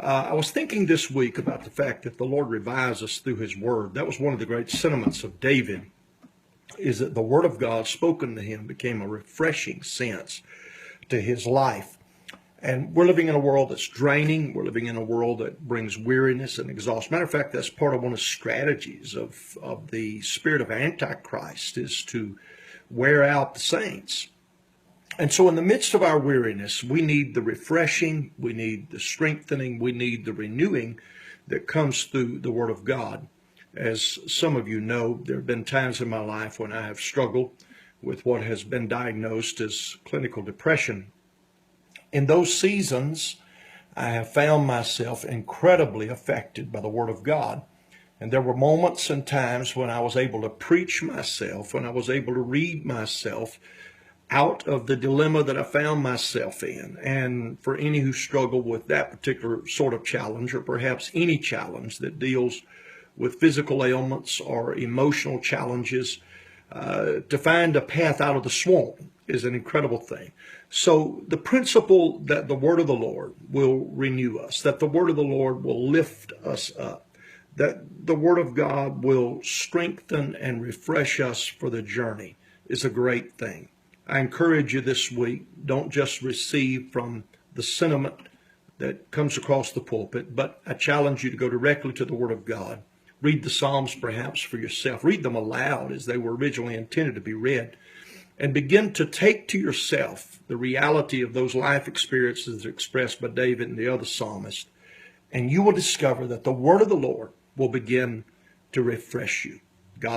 I was thinking this week about the fact that the Lord revives us through his word. That was one of the great sentiments of David, is that the word of God spoken to him became a refreshing sense to his life. And we're living in a world that's draining. We're living in a world that brings weariness and exhaustion. Matter of fact, that's part of one of the strategies of the spirit of Antichrist, is to wear out the saints. And so in the midst of our weariness, we need the refreshing, we need the strengthening, we need the renewing that comes through the Word of God. As some of you know, there have been times in my life when I have struggled with what has been diagnosed as clinical depression. In those seasons, I have found myself incredibly affected by the Word of God. And there were moments and times when I was able to preach myself, when I was able to read myself out of the dilemma that I found myself in. And for any who struggle with that particular sort of challenge, or perhaps any challenge that deals with physical ailments or emotional challenges, to find a path out of the swamp is an incredible thing. So the principle that the word of the Lord will renew us, that the word of the Lord will lift us up, that the word of God will strengthen and refresh us for the journey, is a great thing. I encourage you this week, don't just receive from the sentiment that comes across the pulpit, but I challenge you to go directly to the Word of God. Read the Psalms perhaps for yourself. Read them aloud as they were originally intended to be read. And begin to take to yourself the reality of those life experiences expressed by David and the other psalmists. And you will discover that the Word of the Lord will begin to refresh you.